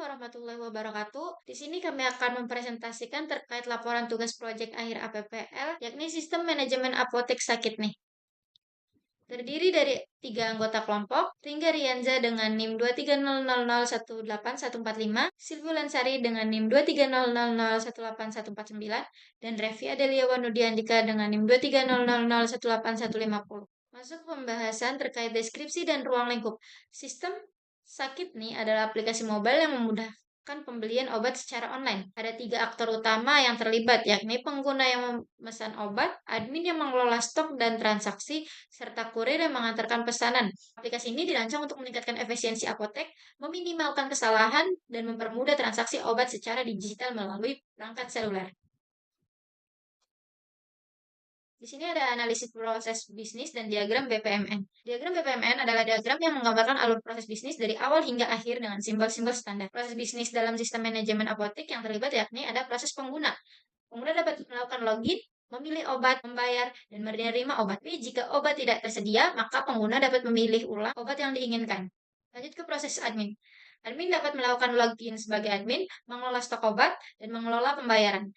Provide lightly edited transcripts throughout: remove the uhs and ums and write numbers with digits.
warahmatullahi wabarakatuh. Di sini kami akan mempresentasikan terkait laporan tugas proyek akhir APPL, yakni Sistem Manajemen Apotek Sakit nih. Terdiri dari 3 anggota kelompok, Ringga Rianza dengan NIM 23000181145, Silvio Lansari dengan NIM 23000181149, dan Revi Adelia Wanudi Andika dengan NIM 23000181150. Masuk pembahasan terkait deskripsi dan ruang lingkup. Sistem Sakit nih adalah aplikasi mobile yang memudahkan pembelian obat secara online. Ada 3 aktor utama yang terlibat, yakni pengguna yang memesan obat, admin yang mengelola stok dan transaksi, serta kurir yang mengantarkan pesanan. Aplikasi ini dirancang untuk meningkatkan efisiensi apotek, meminimalkan kesalahan, dan mempermudah transaksi obat secara digital melalui perangkat seluler. Di sini ada analisis proses bisnis dan diagram BPMN. Diagram BPMN adalah diagram yang menggambarkan alur proses bisnis dari awal hingga akhir dengan simbol-simbol standar. Proses bisnis dalam sistem manajemen apotek yang terlibat yakni ada proses pengguna. Pengguna dapat melakukan login, memilih obat, membayar, dan menerima obat. Tapi jika obat tidak tersedia, maka pengguna dapat memilih ulang obat yang diinginkan. Lanjut ke proses admin. Admin dapat melakukan login sebagai admin, mengelola stok obat, dan mengelola pembayaran.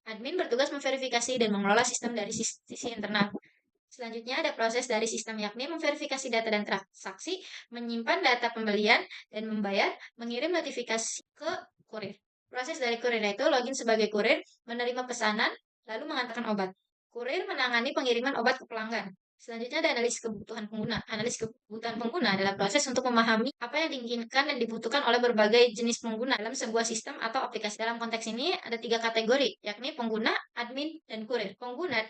Admin bertugas memverifikasi dan mengelola sistem dari sisi internal. Selanjutnya ada proses dari sistem yakni memverifikasi data dan transaksi, menyimpan data pembelian dan membayar, mengirim notifikasi ke kurir. Proses dari kurir itu login sebagai kurir, menerima pesanan, lalu mengantarkan obat. Kurir menangani pengiriman obat ke pelanggan. Selanjutnya ada analisis kebutuhan pengguna. Analisis kebutuhan pengguna adalah proses untuk memahami apa yang diinginkan dan dibutuhkan oleh berbagai jenis pengguna dalam sebuah sistem atau aplikasi. Dalam konteks ini ada 3 kategori, yakni pengguna, admin, dan kurir. Pengguna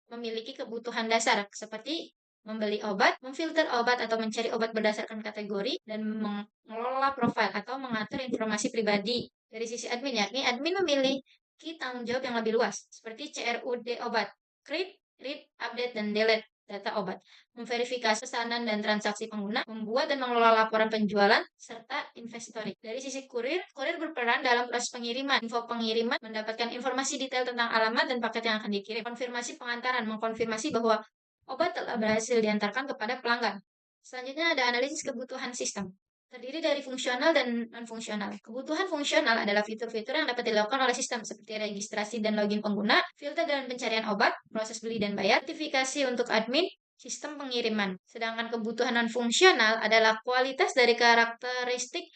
memiliki kebutuhan dasar seperti membeli obat, memfilter obat atau mencari obat berdasarkan kategori, dan mengelola profil atau mengatur informasi pribadi. Dari sisi admin, yakni admin memiliki tanggung jawab yang lebih luas, seperti CRUD obat, create, read, update, dan delete data obat, memverifikasi pesanan dan transaksi pengguna, membuat dan mengelola laporan penjualan, serta inventory. Dari sisi kurir, kurir berperan dalam proses pengiriman. Info pengiriman mendapatkan informasi detail tentang alamat dan paket yang akan dikirim. Konfirmasi pengantaran mengkonfirmasi bahwa obat telah berhasil diantarkan kepada pelanggan. Selanjutnya ada analisis kebutuhan sistem. Terdiri dari fungsional dan non-fungsional. Kebutuhan fungsional adalah fitur-fitur yang dapat dilakukan oleh sistem seperti registrasi dan login pengguna, filter dan pencarian obat, proses beli dan bayar, notifikasi untuk admin, sistem pengiriman. Sedangkan kebutuhan non-fungsional adalah kualitas dari karakteristik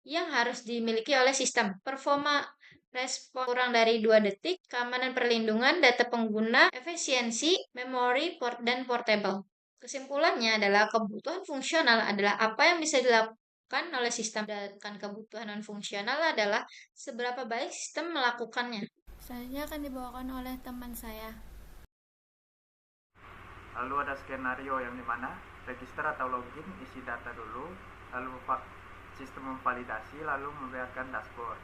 yang harus dimiliki oleh sistem. Performa respon kurang dari 2 detik, keamanan perlindungan data pengguna, efisiensi, memori, dan portable. Kesimpulannya adalah kebutuhan fungsional adalah apa yang bisa dilakukan oleh sistem, dan kebutuhan non-fungsional adalah seberapa baik sistem melakukannya. Selanjutnya akan dibawakan oleh teman saya. Lalu ada skenario yang dimana register atau login, isi data dulu, lalu sistem memvalidasi, lalu membiarkan dashboard.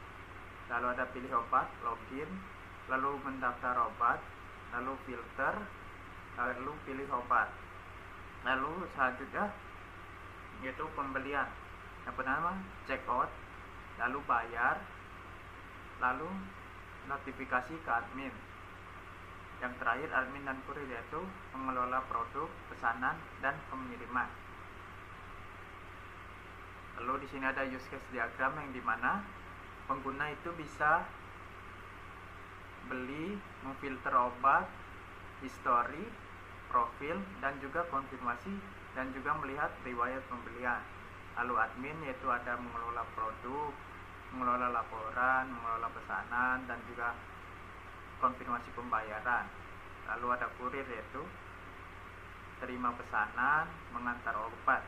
Lalu ada pilih obat, login, lalu mendaftar obat, lalu filter, lalu pilih obat. Lalu selanjutnya yaitu pembelian. Yang pertama check out, lalu bayar, lalu notifikasi ke admin. Yang terakhir admin dan kurir, yaitu mengelola produk, pesanan, dan pengiriman. Lalu di sini ada use case diagram yang dimana pengguna itu bisa beli, memfilter obat, history, profil, dan juga konfirmasi, dan juga melihat riwayat pembelian. Lalu admin yaitu ada mengelola produk, mengelola laporan, mengelola pesanan, dan juga konfirmasi pembayaran. Lalu ada kurir yaitu terima pesanan, mengantar obat.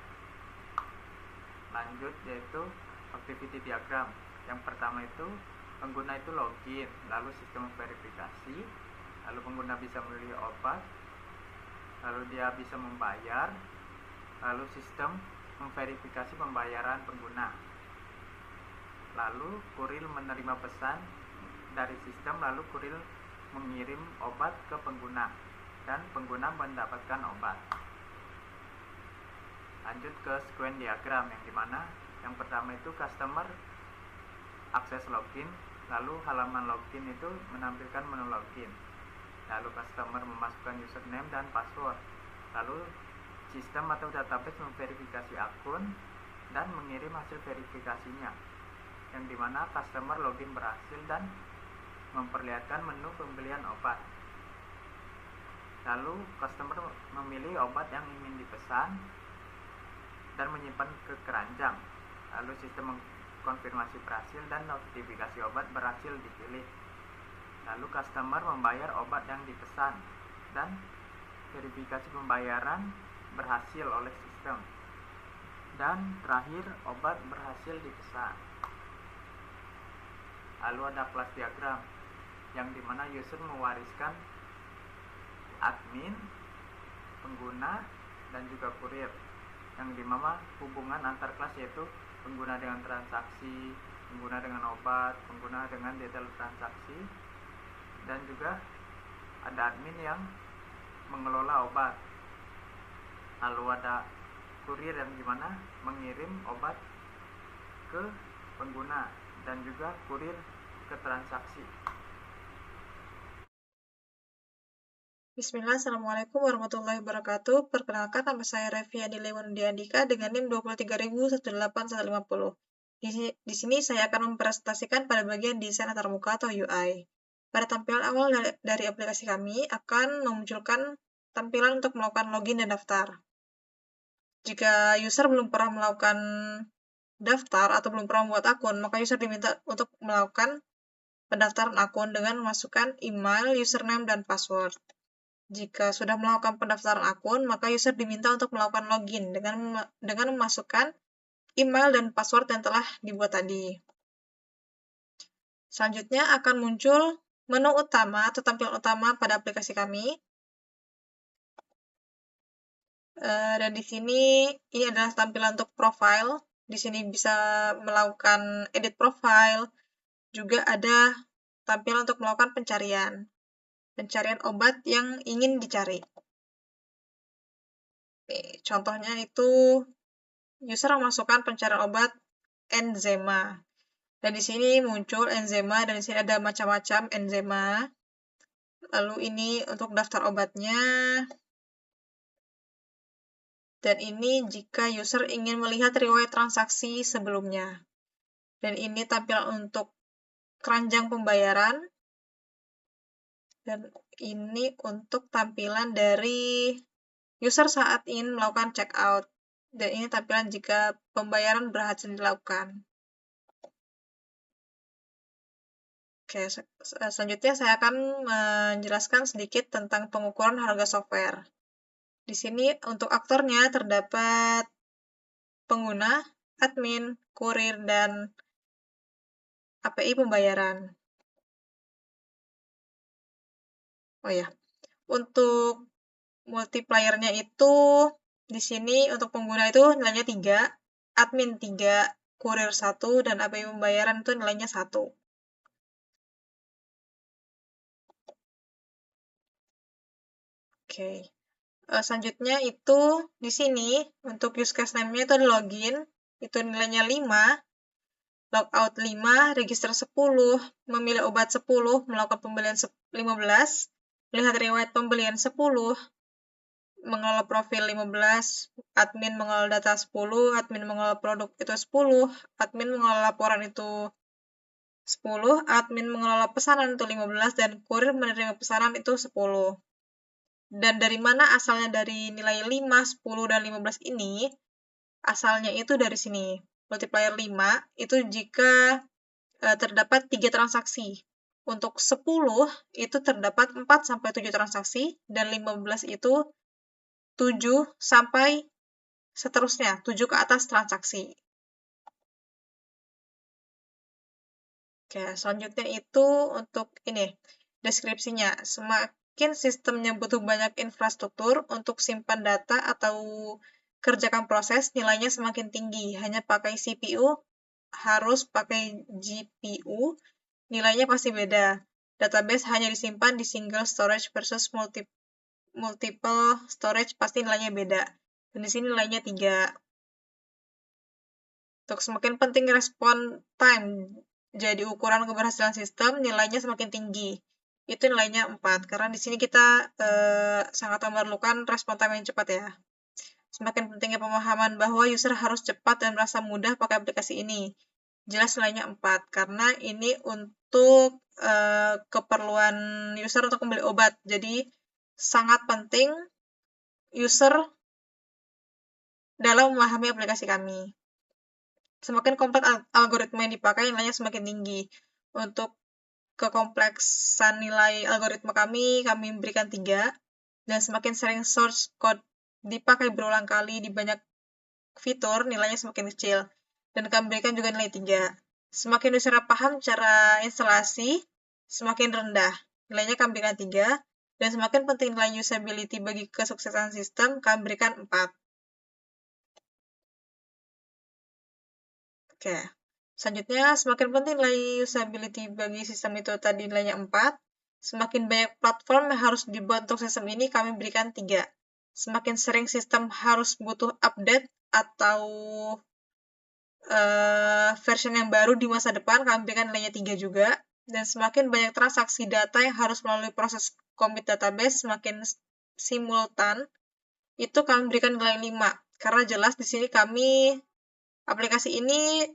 Lanjut yaitu activity diagram. Yang pertama itu pengguna itu login, lalu sistem verifikasi, lalu pengguna bisa membeli obat, lalu dia bisa membayar, lalu sistem memverifikasi pembayaran pengguna. Lalu kurir menerima pesan dari sistem, lalu kurir mengirim obat ke pengguna, dan pengguna mendapatkan obat. Lanjut ke sequence diagram yang dimana yang pertama itu customer akses login, lalu halaman login itu menampilkan menu login, lalu customer memasukkan username dan password, lalu sistem atau database memverifikasi akun dan mengirim hasil verifikasinya. yang dimana customer login berhasil dan memperlihatkan menu pembelian obat. Lalu customer memilih obat yang ingin dipesan dan menyimpan ke keranjang. Lalu sistem konfirmasi berhasil dan notifikasi obat berhasil dipilih. Lalu customer membayar obat yang dipesan dan verifikasi pembayaran berhasil oleh sistem. Dan terakhir, obat berhasil dipesan. Lalu ada kelas diagram yang dimana user mewariskan admin, pengguna, dan juga kurir, yang dimana hubungan antar kelas yaitu pengguna dengan transaksi, pengguna dengan obat, pengguna dengan detail transaksi, dan juga ada admin yang mengelola obat. Lalu ada kurir yang dimana mengirim obat ke pengguna dan juga kurir ke transaksi. Bismillah, Assalamualaikum warahmatullahi wabarakatuh. Perkenalkan, nama saya Reviani Lewonundi Andika dengan NIM 2318150. Di sini saya akan mempresentasikan pada bagian desain antarmuka atau UI. Pada tampilan awal dari aplikasi kami akan memunculkan tampilan untuk melakukan login dan daftar. Jika user belum pernah melakukan daftar atau belum pernah membuat akun, maka user diminta untuk melakukan pendaftaran akun dengan memasukkan email, username, dan password. Jika sudah melakukan pendaftaran akun, maka user diminta untuk melakukan login dengan memasukkan email dan password yang telah dibuat tadi. Selanjutnya akan muncul menu utama atau tampilan utama pada aplikasi kami. Dan di sini ini adalah tampilan untuk profile. Di sini bisa melakukan edit profile. Juga ada tampilan untuk melakukan pencarian obat yang ingin dicari. Contohnya itu user memasukkan pencarian obat enzema. Dan di sini muncul enzema dan di sini ada macam-macam enzema. Lalu ini untuk daftar obatnya. Dan ini jika user ingin melihat riwayat transaksi sebelumnya. Dan ini tampilan untuk keranjang pembayaran. Dan ini untuk tampilan dari user saat ingin melakukan checkout. Dan ini tampilan jika pembayaran berhasil dilakukan. Oke, selanjutnya saya akan menjelaskan sedikit tentang pengukuran harga software. Di sini untuk aktornya terdapat pengguna, admin, kurir, dan API pembayaran. Oh ya, untuk multiplier-nya itu di sini untuk pengguna itu nilainya 3, admin 3, kurir 1, dan API pembayaran itu nilainya 1. Oke. Selanjutnya itu di sini untuk use case name-nya itu ada login, itu nilainya 5, logout 5, register 10, memilih obat 10, melakukan pembelian 15, melihat riwayat pembelian 10, mengelola profil 15, admin mengelola data 10, admin mengelola produk itu 10, admin mengelola laporan itu 10, admin mengelola pesanan itu 15, dan kurir menerima pesanan itu 10. Dan dari mana asalnya dari nilai 5, 10, dan 15 ini? Asalnya itu dari sini. Multiplier 5 itu jika terdapat 3 transaksi. Untuk 10 itu terdapat 4-7 transaksi, dan 15 itu 7 sampai seterusnya, 7 ke atas transaksi. Oke, selanjutnya itu untuk ini, deskripsinya. Semakin sistemnya butuh banyak infrastruktur untuk simpan data atau kerjakan proses, nilainya semakin tinggi. Hanya pakai CPU, harus pakai GPU, nilainya pasti beda. Database hanya disimpan di single storage versus multiple storage, pasti nilainya beda. Dan di sini nilainya 3. Untuk semakin penting respon time, jadi ukuran keberhasilan sistem, nilainya semakin tinggi. Itu nilainya 4, karena di sini kita sangat memerlukan respon time yang cepat ya. Semakin pentingnya pemahaman bahwa user harus cepat dan merasa mudah pakai aplikasi ini. jelas nilainya 4, karena ini untuk keperluan user untuk membeli obat. Jadi, sangat penting user dalam memahami aplikasi kami. Semakin kompleks algoritma yang dipakai, nilainya semakin tinggi. Untuk kekompleksan nilai algoritma kami berikan 3, dan semakin sering source code dipakai berulang kali di banyak fitur, nilainya semakin kecil. Dan kami berikan juga nilai 3. Semakin user paham cara instalasi, semakin rendah. Nilainya kami berikan 3. Dan semakin penting nilai usability bagi kesuksesan sistem, kami berikan 4. Oke. Selanjutnya, semakin penting nilai usability bagi sistem itu tadi nilainya 4. Semakin banyak platform yang harus dibuat untuk sistem ini, kami berikan 3. Semakin sering sistem harus butuh update atau version yang baru di masa depan, kami berikan nilainya 3 juga. Dan semakin banyak transaksi data yang harus melalui proses commit database, semakin simultan, itu kami berikan nilai 5. Karena jelas di sini aplikasi ini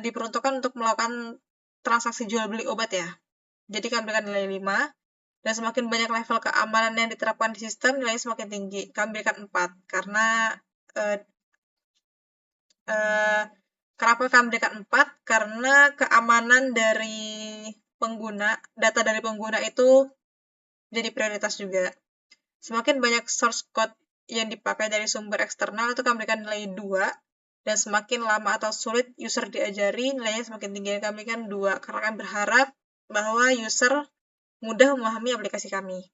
diperuntukkan untuk melakukan transaksi jual beli obat ya. Jadi kami berikan nilai 5. Dan semakin banyak level keamanan yang diterapkan di sistem, nilainya semakin tinggi. Kami berikan 4. Karena kenapa kami berikan 4? Karena keamanan dari pengguna, data dari pengguna itu jadi prioritas juga. Semakin banyak source code yang dipakai dari sumber eksternal, itu kami berikan nilai 2. Dan semakin lama atau sulit user diajari, nilainya semakin tinggi. Kami berikan 2, karena kami berharap bahwa user mudah memahami aplikasi kami.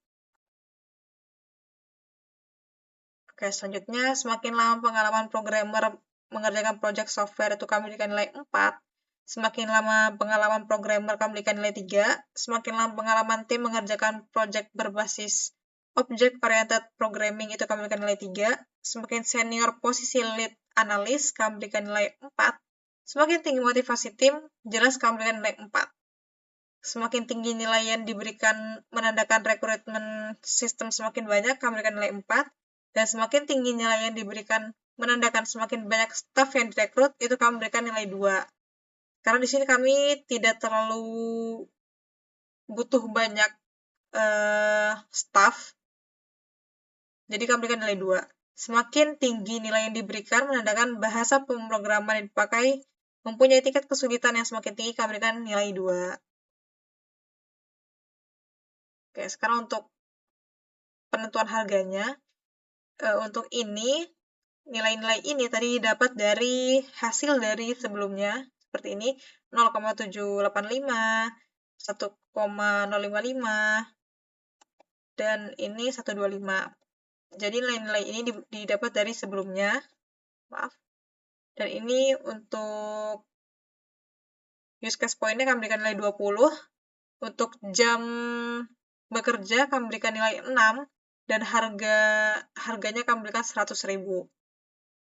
Oke, selanjutnya, semakin lama pengalaman programmer mengerjakan project software itu kami berikan nilai 4. Semakin lama pengalaman programmer kami berikan nilai 3. Semakin lama pengalaman tim mengerjakan project berbasis object-oriented programming itu kami berikan nilai 3. Semakin senior posisi lead analis kami berikan nilai 4. Semakin tinggi motivasi tim, jelas kami berikan nilai 4. Semakin tinggi nilai yang diberikan menandakan rekrutmen sistem semakin banyak, kami berikan nilai 4. Dan semakin tinggi nilai yang diberikan menandakan semakin banyak staff yang direkrut, itu kami berikan nilai 2. Karena di sini kami tidak terlalu butuh banyak staff, jadi kami berikan nilai 2. Semakin tinggi nilai yang diberikan menandakan bahasa pemrograman yang dipakai mempunyai tingkat kesulitan yang semakin tinggi, kami berikan nilai 2. Oke, sekarang untuk penentuan harganya. Untuk ini, nilai-nilai ini tadi dapat dari hasil dari sebelumnya, seperti ini, 0,785, 1,055, dan ini 125. Jadi nilai-nilai ini didapat dari sebelumnya, maaf. Dan ini untuk use case point-nya kami berikan nilai 20, untuk jam bekerja kami berikan nilai 6, dan harganya kami berikan 100.000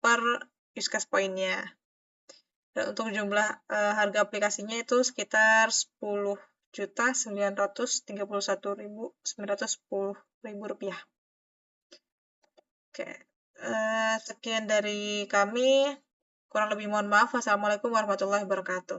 per use case point-nya. Dan untuk jumlah harga aplikasinya itu sekitar 10.931.910 rupiah. Oke, sekian dari kami. Kurang lebih mohon maaf. Wassalamualaikum warahmatullahi wabarakatuh.